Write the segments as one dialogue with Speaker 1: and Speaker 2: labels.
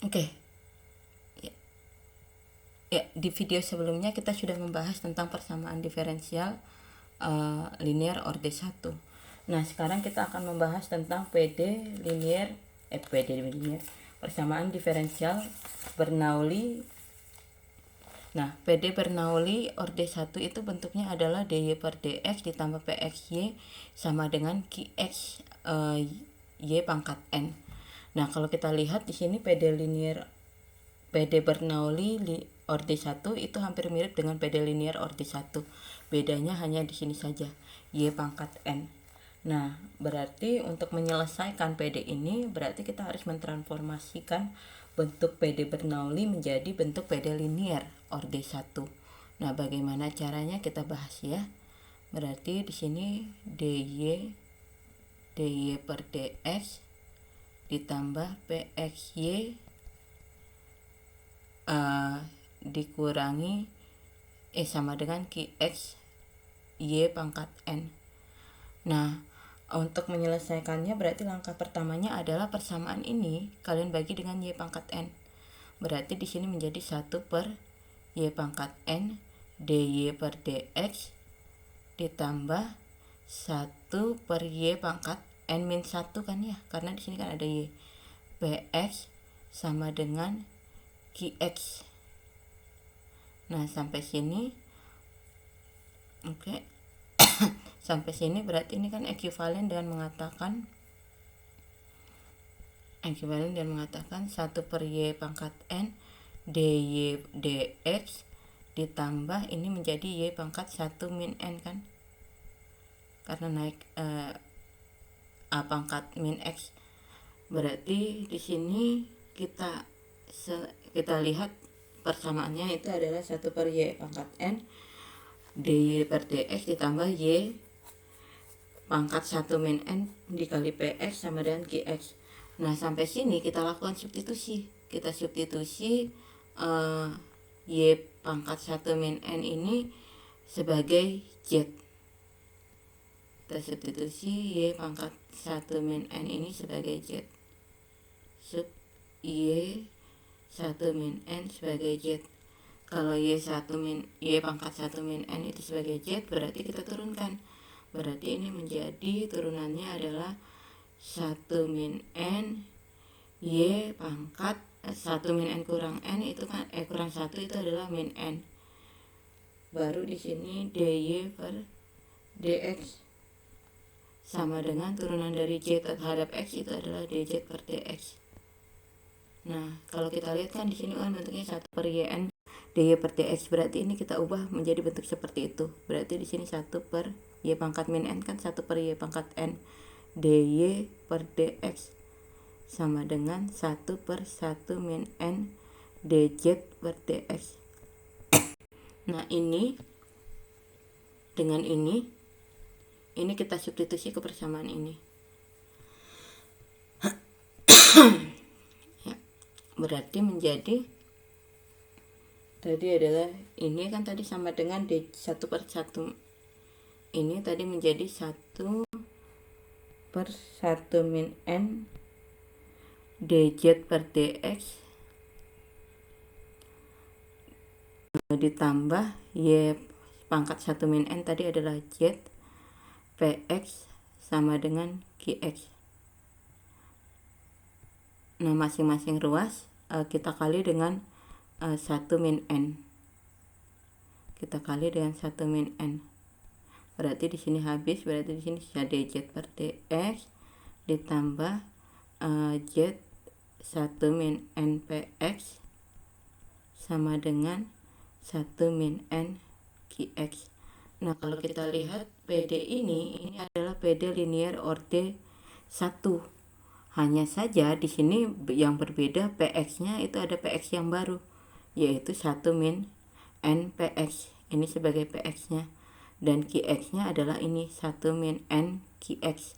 Speaker 1: Oke, ya, ya, di video sebelumnya kita sudah membahas tentang persamaan diferensial linear orde 1. Nah, sekarang kita akan membahas tentang PD linear, persamaan diferensial Bernoulli. Nah, PD Bernoulli orde 1 itu bentuknya adalah dy per dx ditambah pxy sama dengan qx y pangkat n. Nah, kalau kita lihat di sini PD Bernoulli orde 1 itu hampir mirip dengan PD linear orde 1. Bedanya hanya di sini saja, y pangkat n. Nah, berarti untuk menyelesaikan PD ini berarti kita harus mentransformasikan bentuk PD Bernoulli menjadi bentuk PD linear orde 1. Nah, bagaimana caranya kita bahas ya. Berarti di sini dy per dx ditambah pxy dikurangi sama dengan qx y pangkat n. Nah, untuk menyelesaikannya berarti langkah pertamanya adalah persamaan ini kalian bagi dengan y pangkat n. Berarti di sini menjadi 1 per y pangkat n dy per dx ditambah 1 per y pangkat n min 1 kan ya, karena di sini kan ada y. Px sama dengan qx. Nah, sampai sini oke. Sampai sini berarti ini kan ekuivalen dengan mengatakan 1 per y pangkat n dy dx ditambah ini menjadi y pangkat 1 min n kan, karena naik a pangkat min x. Berarti di sini kita lihat persamaannya itu adalah 1 per y pangkat n dy per dx ditambah y pangkat 1 min n dikali px sama dengan qx. Nah, sampai sini kita lakukan substitusi. Kita substitusi y pangkat 1 min n ini sebagai z. Kita substitusi y pangkat 1 min n ini sebagai z. Sub y 1 min n sebagai z. Kalau y pangkat 1 min n itu sebagai z, berarti kita turunkan. Berarti ini menjadi turunannya adalah 1 min n y pangkat 1 min n kurang n itu kan kurang 1 itu adalah min n. Baru di sini dy per dx sama dengan turunan dari z terhadap x itu adalah dz per dx. Nah, kalau kita lihat kan di sini kan bentuknya 1 per yn dy per dx, berarti ini kita ubah menjadi bentuk seperti itu. Berarti di sini 1 per y pangkat min n kan 1 per y pangkat n dy per dx sama dengan 1 per 1 min n dz per dx. Nah, ini dengan ini kita substitusi ke persamaan ini. Ya, berarti menjadi tadi adalah ini kan tadi sama dengan d 1 per 1. Ini tadi menjadi 1 per 1 min n dz per dx ditambah y pangkat 1 min n tadi adalah z px sama dengan qx. Nah, masing-masing ruas kita kali dengan 1 min n. Kita kali dengan 1 min n. Berarti di sini habis, berarti di sini sisa dz per dx ditambah z 1 min n px sama dengan 1 min n qx. Nah, kalau kita lihat PD ini adalah PD linear orde 1. Hanya saja di sini yang berbeda px-nya itu ada px yang baru, yaitu 1 min n px. Ini sebagai px-nya. Dan qx-nya adalah ini 1 min n qx.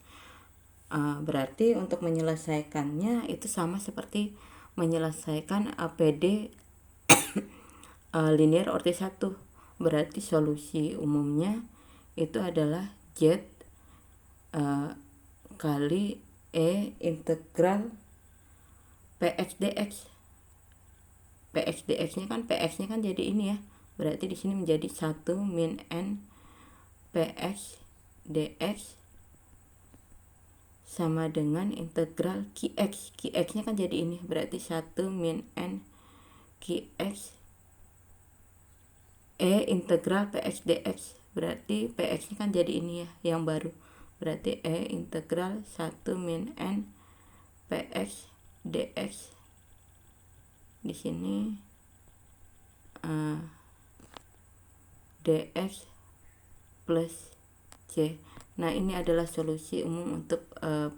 Speaker 1: Berarti untuk menyelesaikannya itu sama seperti menyelesaikan PD linear orde 1. Berarti solusi umumnya itu adalah z kali e integral px dx. PX DX-nya kan, PX-nya kan jadi ini ya. Berarti di sini menjadi 1 min N PX DX sama dengan integral QX. QX-nya kan jadi ini, berarti 1 min N QX integral PX DX. Berarti PX-nya kan jadi ini ya, yang baru. Berarti integral 1 min N PX DX. Di sini dx plus c. Nah, ini adalah solusi umum untuk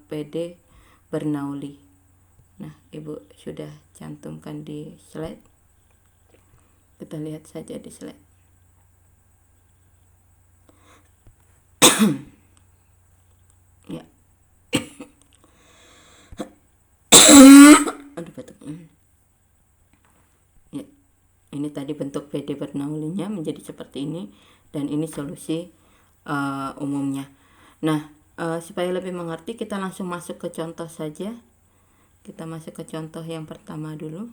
Speaker 1: PD Bernoulli. Nah, Ibu sudah cantumkan di slide. Kita lihat saja di slide. Ya. Aduh, batuk. Ya. Ini tadi bentuk PD Bernoulli-nya menjadi seperti ini, dan ini solusi umumnya. Nah, supaya lebih mengerti, kita langsung masuk ke contoh saja. Kita masuk ke contoh yang pertama dulu.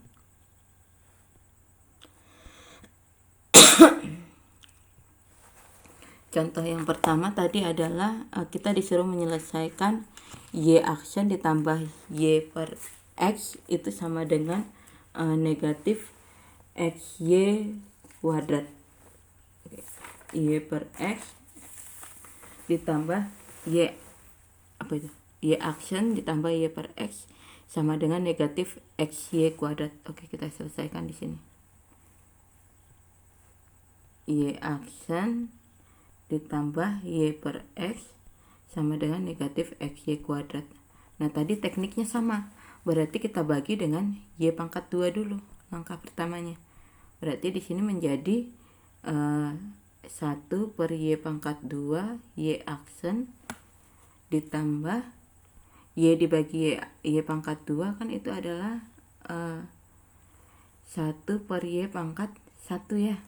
Speaker 1: Contoh yang pertama tadi adalah kita disuruh menyelesaikan Y aksen ditambah Y per X itu sama dengan negatif XY kuadrat. Y per X ditambah Y Y aksen ditambah Y per X sama dengan negatif XY kuadrat. Oke, kita selesaikan di sini. Y aksen ditambah Y per X sama dengan negatif XY kuadrat. Nah, tadi tekniknya sama. Berarti kita bagi dengan Y pangkat 2 dulu, langkah pertamanya. Berarti di sini menjadi 1 per Y pangkat 2 Y aksen ditambah Y dibagi Y pangkat 2 kan itu adalah 1 per Y pangkat 1 ya,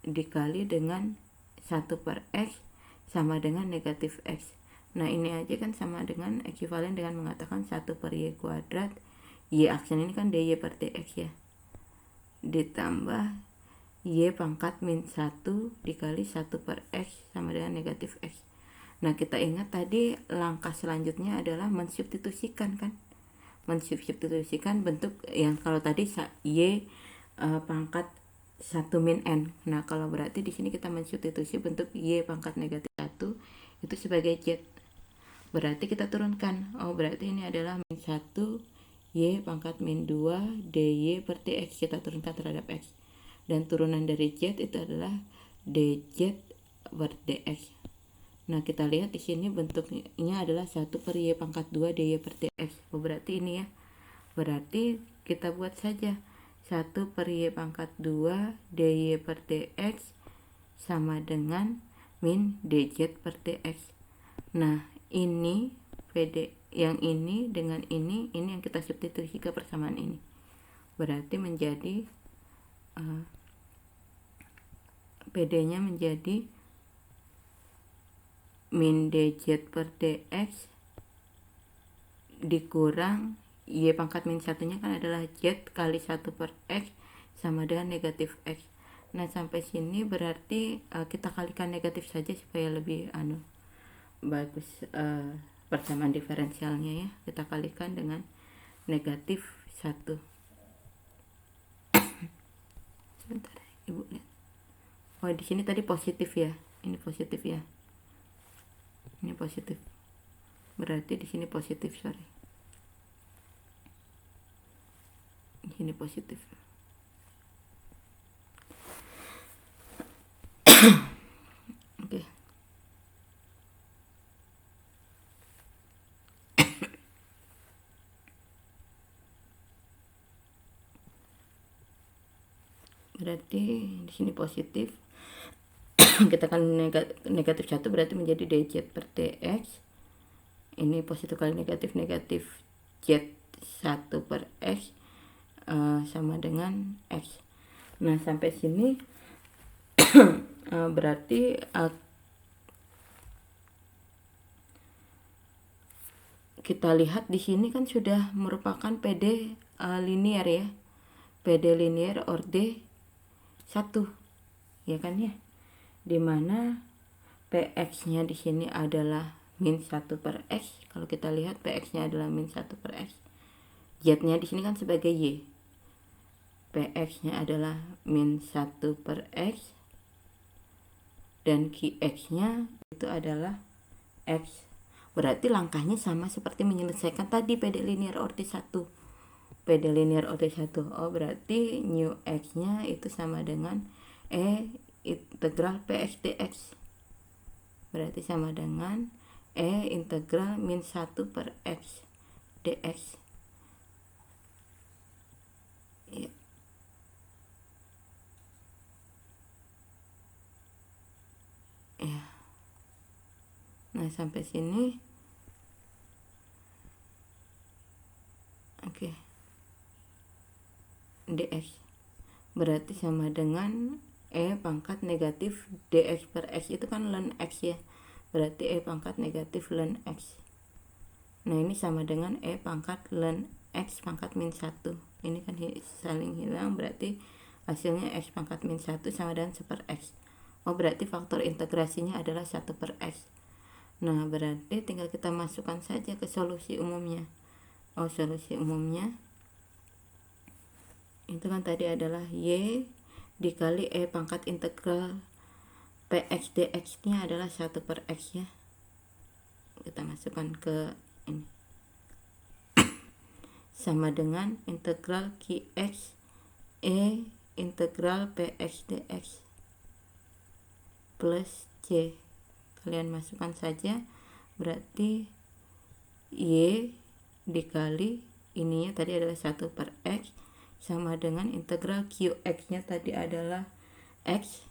Speaker 1: dikali dengan 1 per X sama dengan negatif X. Nah, ini aja kan sama dengan ekuivalen dengan mengatakan 1 per Y kuadrat, Y aksen ini kan dy per dx ya, ditambah Y pangkat min 1 dikali 1 per X sama dengan negatif X. Nah, kita ingat tadi langkah selanjutnya adalah mensubstitusikan kan, mensubstitusikan bentuk yang kalau tadi Y pangkat 1 min N. Nah, kalau berarti di sini kita mensubstitusi bentuk Y pangkat negatif 1 itu sebagai Z. Berarti kita turunkan. Oh, berarti ini adalah min 1 Y pangkat min 2 dy per dx. Kita turunkan terhadap X. Dan turunan dari Z itu adalah dz per dx. Nah, kita lihat di sini bentuknya adalah 1 per Y pangkat 2 dy per dx. Oh, berarti ini ya. Berarti kita buat saja 1 per Y pangkat 2 dy per dx sama dengan min dz per dx. Nah, ini PD yang ini dengan ini yang kita substitusi ke persamaan ini. Berarti menjadi PD-nya menjadi min dz per dx dikurang Y pangkat min 1-nya kan adalah Z kali 1 per X sama dengan negatif X. Nah, sampai sini berarti kita kalikan negatif saja supaya lebih bagus persamaan diferensialnya ya. Kita kalikan dengan negatif 1. Sebentar, Ibu lihat. Oh, di sini tadi positif ya. Ini positif ya. Ini positif. Berarti di sini positif, sorry. Ini positif. Oke. Berarti di sini positif. Kita kan negatif 1 berarti menjadi dz per dx. Ini positif kali negatif z 1 per x sama dengan X. Nah, sampai sini berarti kita lihat di sini kan sudah merupakan PD linear ya. PD linear orde 1, ya kan ya, dimana PX nya di sini adalah min 1 per X. Kalau kita lihat PX nya adalah min 1 per X, Z nya di sini kan sebagai Y, PX nya adalah min 1 per X, dan QX nya itu adalah X. Berarti langkahnya sama seperti menyelesaikan tadi PD linear orde 1. PD linear orde 1. Oh, berarti new X nya itu sama dengan E integral PX dx. Berarti sama dengan E integral min 1 per X dx. Ya. Ya. Nah, sampai sini. Oke. dx berarti sama dengan E pangkat negatif dx per X, itu kan ln X ya, berarti E pangkat negatif ln X. Nah, ini sama dengan E pangkat ln X pangkat min 1, ini kan saling hilang, berarti hasilnya X pangkat min 1 sama dengan 1 per X. Oh, berarti faktor integrasinya adalah 1 per X. Nah, berarti tinggal kita masukkan saja ke solusi umumnya. Oh, solusi umumnya itu kan tadi adalah Y dikali E pangkat integral PX dx nya adalah 1 per X ya. Kita masukkan ke ini. Sama dengan integral QX E integral PX dx plus C. Kalian masukkan saja, berarti Y dikali ininya tadi adalah 1 per X sama dengan integral QX nya tadi adalah X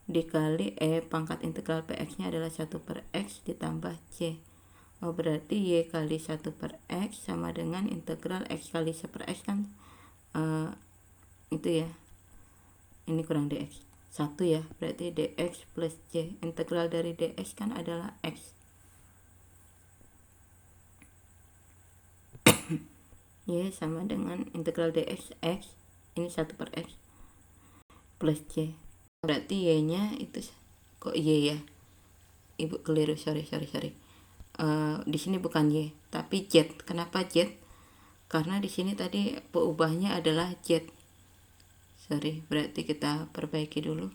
Speaker 1: dikali E pangkat integral PX nya adalah 1 per X ditambah C. Oh, berarti Y kali 1 per X sama dengan integral X kali 1 per X kan itu ya, ini kurang dx 1 ya, berarti dx plus C. Integral dari dx kan adalah X. Y sama dengan integral dx X, ini 1 per X plus C. Berarti Y nya itu kok Y ya, ibu keliru, sorry. Di sini bukan Y tapi Z. Kenapa Z? Karena di sini tadi peubahnya adalah Z. Sorry, berarti kita perbaiki dulu.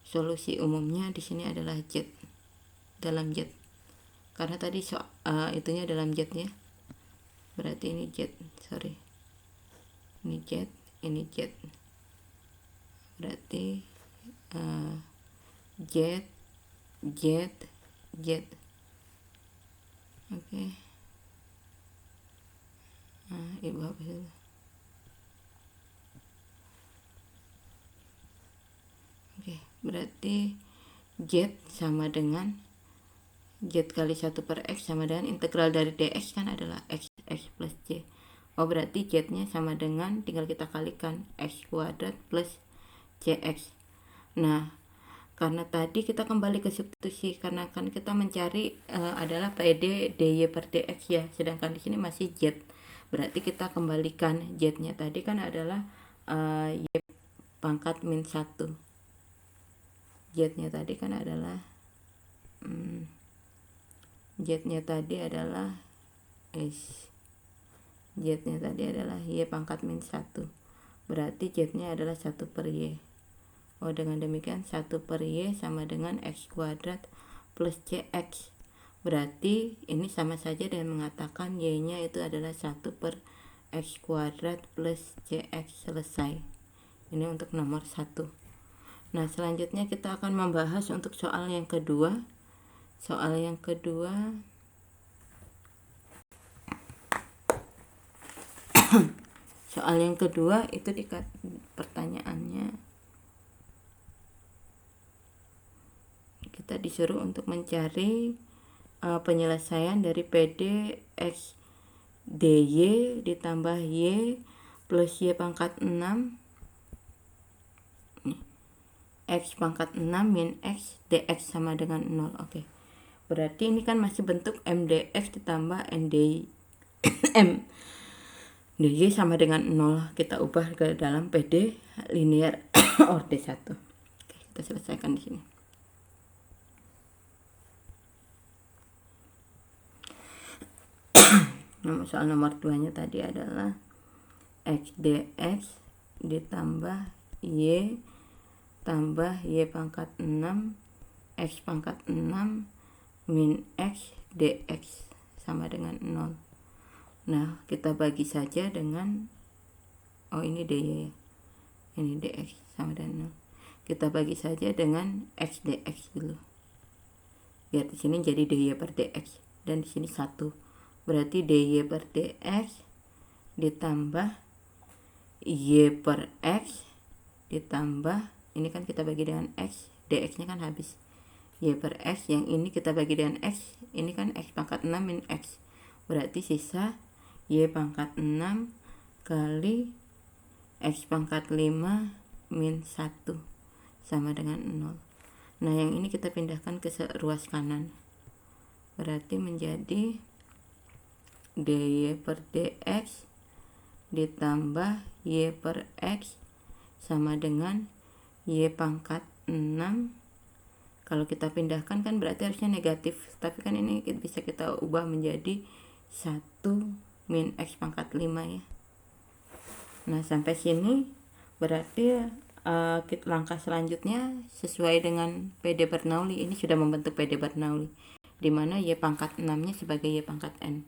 Speaker 1: Solusi umumnya di sini adalah Z, dalam Z. Karena tadi itunya dalam Z ya. Berarti ini Z, sorry. Ini Z, ini Z. Berarti Z. Oke. Nah, ibu hapus dulu. Oke, berarti Z sama dengan Z kali 1 per X sama dengan integral dari dx kan adalah X plus C. Oh, berarti Z nya sama dengan, tinggal kita kalikan, X kuadrat plus CX. Nah, karena tadi kita kembali ke substitusi, karena kan kita mencari adalah PD dy per dx ya, sedangkan di sini masih Z. Berarti kita kembalikan Z nya tadi kan adalah Y pangkat min 1. Z nya tadi kan adalah Z nya tadi adalah Y pangkat min 1. Berarti Z nya adalah 1 per Y. Oh, dengan demikian 1 per Y sama dengan X kuadrat plus CX. Berarti ini sama saja dengan mengatakan Y nya itu adalah 1 per X kuadrat plus CX. Selesai. Ini untuk nomor 1. Nah, selanjutnya kita akan membahas untuk soal yang kedua. Soal yang kedua itu pertanyaannya kita disuruh untuk mencari penyelesaian dari PD X dy ditambah Y plus Y pangkat 6 X pangkat 6 min X dx sama dengan 0. Oke. Berarti ini kan masih bentuk MDX ditambah M dy sama dengan 0. Kita ubah ke dalam PD linear orde 1. Oke, kita selesaikan di sini. Soal nomor 2-nya tadi adalah x dx ditambah y tambah y pangkat 6 x pangkat 6 min x dx sama dengan 0. Nah, kita bagi saja dengan ini dy, ini dx sama dengan 0. Kita bagi saja dengan x dx dulu. Biar di sini jadi dy per dx dan di sini 1. Berarti dy per dx ditambah y per x ditambah, ini kan kita bagi dengan x, dx nya kan habis, y per x, yang ini kita bagi dengan x, ini kan x pangkat 6 min x, berarti sisa y pangkat 6 kali x pangkat 5 min 1 sama dengan 0. Nah, yang ini kita pindahkan ke ruas kanan, berarti menjadi dy per dx ditambah y per x sama dengan y pangkat 6. Kalau kita pindahkan kan berarti harusnya negatif, tapi kan ini bisa kita ubah menjadi 1 min x pangkat 5 ya. Nah, sampai sini berarti langkah selanjutnya sesuai dengan PD Bernoulli. Ini sudah membentuk PD Bernoulli, di mana y pangkat 6-nya sebagai y pangkat n.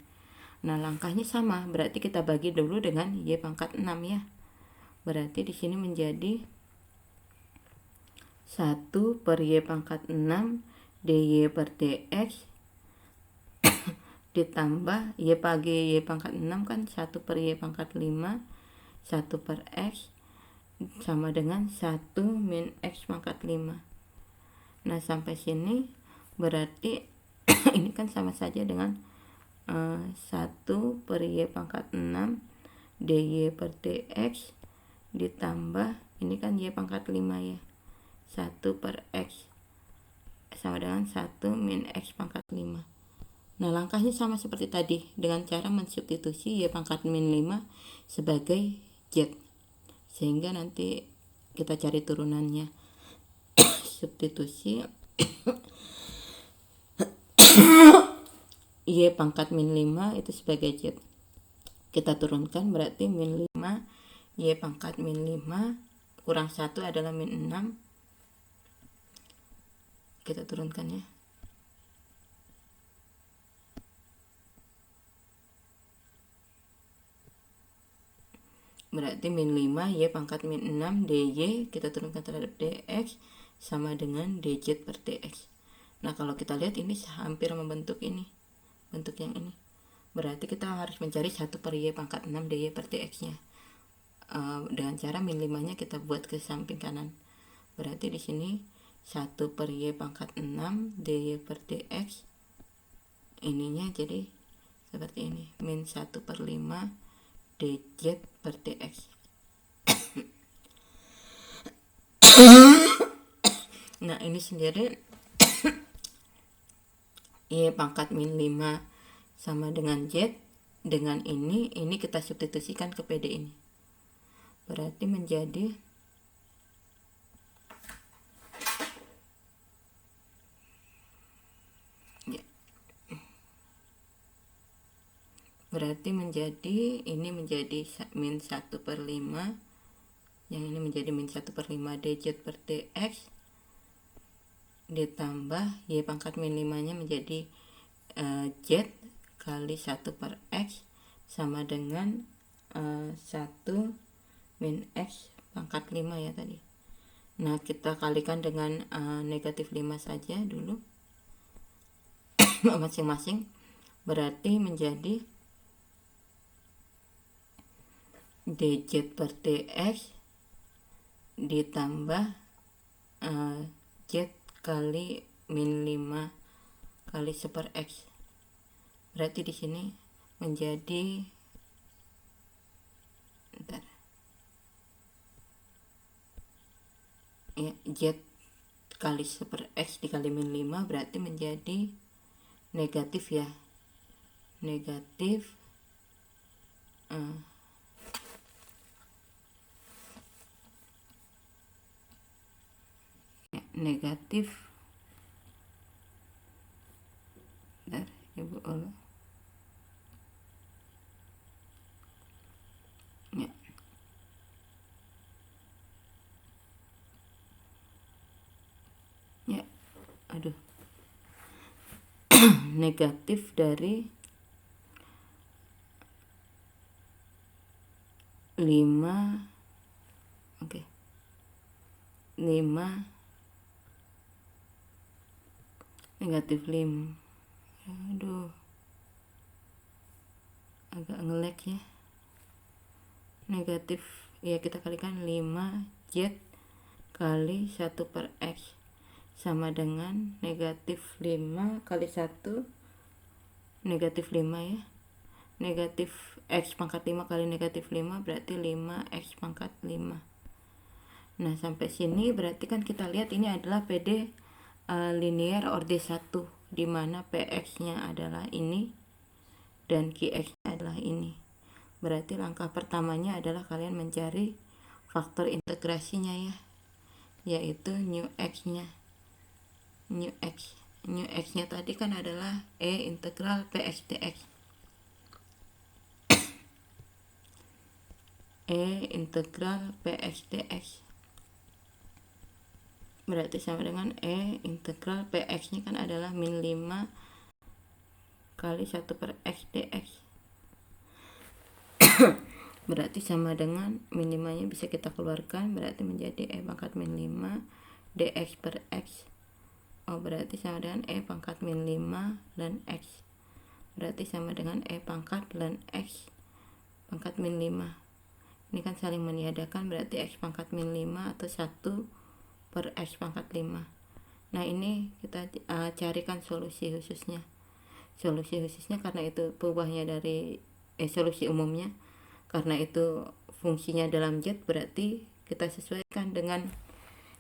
Speaker 1: Nah, langkahnya sama, berarti kita bagi dulu dengan y pangkat 6 ya. Berarti di sini menjadi 1 per y pangkat 6 dy per dx ditambah y bagi y pangkat 6 kan 1 per y pangkat 5, 1 per x sama dengan 1 min x pangkat 5. Nah, sampai sini berarti ini kan sama saja dengan 1 per y pangkat 6 dy per dx ditambah, ini kan y pangkat 5 ya, 1 per x sama dengan 1 min x pangkat 5. Nah, langkahnya sama seperti tadi dengan cara mensubstitusi y pangkat min 5 sebagai z, sehingga nanti kita cari turunannya. Substitusi y pangkat min 5 itu sebagai z, kita turunkan, berarti min 5 y pangkat min 5 kurang 1 adalah min 6, kita turunkan ya. Berarti min 5 y pangkat min 6 dy kita turunkan terhadap dx sama dengan dz per dx. Nah, kalau kita lihat ini hampir membentuk ini, bentuk yang ini. Berarti kita harus mencari 1 per y pangkat 6 dy per dx nya. Dengan cara min 5 nya kita buat ke samping kanan. Berarti di sini 1 per y pangkat 6 dy per dx, ininya jadi seperti ini, min 1 per 5 dz per dx. Nah, ini sendiri y pangkat min 5 sama dengan z, dengan ini kita substitusikan ke PD ini, berarti menjadi ini menjadi min 1 per 5, yang ini menjadi min 1 per 5 dz per dx ditambah y pangkat min 5 nya menjadi z kali 1 per x sama dengan 1 min x pangkat 5 ya tadi. Nah, kita kalikan dengan negatif 5 saja dulu masing-masing, berarti menjadi dz per dx ditambah z kali min 5 kali 1 per x. Berarti di sini menjadi z kali 1 per x dikali min 5 berarti menjadi negatif ya, negatif negatif. Bentar, Ibu ulang. Ya. Ya. Aduh. Negatif dari 5. Oke. 5 negatif 5. Aduh. Agak nge-lag ya. Negatif, ya kita kalikan 5Z kali 1/X sama dengan negatif 5 kali 1 negatif 5 ya. Negatif X pangkat 5 kali negatif 5 berarti 5X pangkat 5. Nah sampai sini berarti kan kita lihat ini adalah PD linear orde 1, dimana PX nya adalah ini dan QX nya adalah ini. Berarti langkah pertamanya adalah kalian mencari faktor integrasinya ya, yaitu new x nya. New x nya tadi kan adalah E integral PX dx. E integral PX dx berarti sama dengan E integral PX nya kan adalah min 5 kali 1/X dx. Berarti sama dengan min 5 nya bisa kita keluarkan, berarti menjadi E pangkat min 5 dx per X. Berarti sama dengan E pangkat min 5 ln X. Berarti sama dengan E pangkat ln X pangkat min 5. Ini kan saling meniadakan, berarti X pangkat min 5 atau 1/X pangkat 5. Nah ini kita carikan solusi khususnya. Solusi khususnya karena itu perubahannya dari solusi umumnya. Karena itu fungsinya dalam Z, berarti kita sesuaikan dengan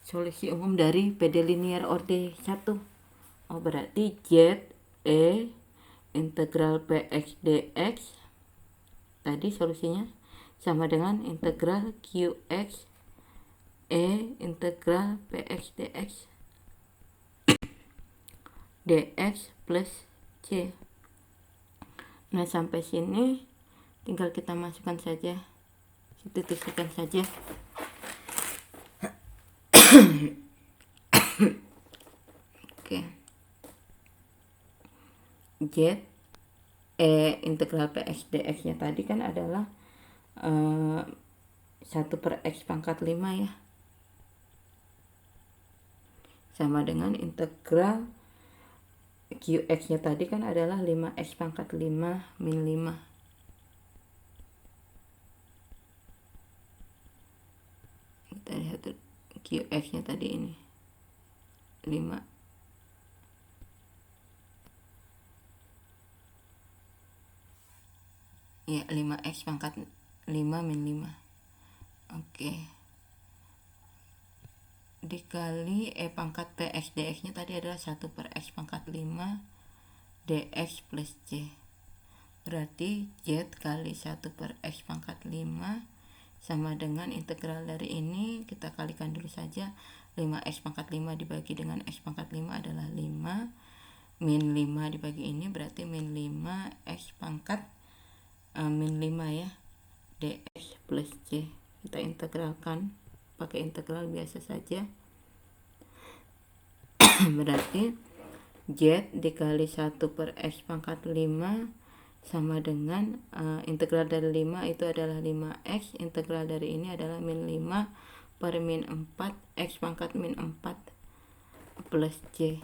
Speaker 1: solusi umum dari PD linear orde 1. Berarti Z E integral PX dx tadi solusinya sama dengan integral QX E integral PX dx dx plus C. Nah sampai sini tinggal kita masukkan saja, titikkan saja. Oke. Z E integral PX dx nya tadi kan adalah 1/X pangkat 5 ya, sama dengan integral QX nya tadi kan adalah 5X pangkat 5 min 5. Kita lihat QX nya tadi ini 5. Ya 5X pangkat 5 min 5. Oke. Dikali E pangkat PX dx nya tadi adalah 1/X pangkat 5 dx plus C. Berarti Z kali 1/X pangkat 5 sama dengan integral dari ini, kita kalikan dulu saja. 5X pangkat 5 dibagi dengan X pangkat 5 adalah 5. Min 5 dibagi ini berarti min 5X pangkat min 5 ya, dx plus C. Kita integralkan pakai integral biasa saja. Berarti Z dikali 1/X pangkat 5 sama dengan integral dari 5 itu adalah 5X, integral dari ini adalah min 5 per min 4 X pangkat min 4 plus C.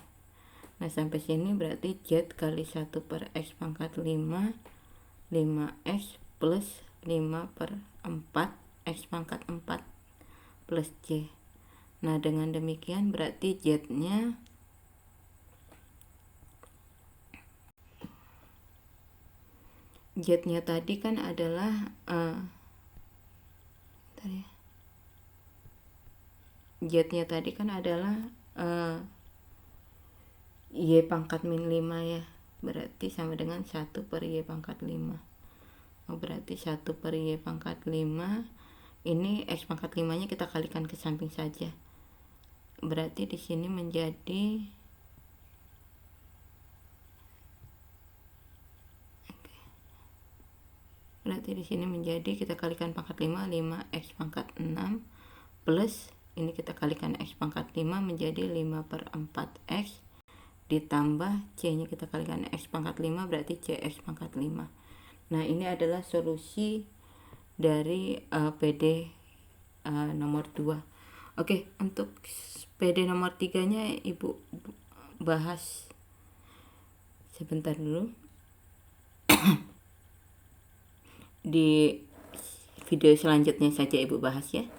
Speaker 1: Nah sampai sini berarti Z kali 1/X pangkat 5 5X plus 5/4 X pangkat 4 plus C. Nah dengan demikian berarti Z nya tadi kan adalah Z nya tadi kan adalah Y pangkat min 5 ya, berarti sama dengan 1/Y pangkat 5. Berarti 1/Y pangkat 5 ini X pangkat 5 nya kita kalikan ke samping saja. berarti di sini menjadi kita kalikan pangkat 5, 5x pangkat 6 plus ini kita kalikan x pangkat 5 menjadi 5/4x ditambah c nya kita kalikan x pangkat 5 berarti cx pangkat 5. Nah, ini adalah solusi dari PD nomor 2. Oke, untuk PD nomor 3 nya Ibu bahas sebentar dulu. Di video selanjutnya saja Ibu bahas ya.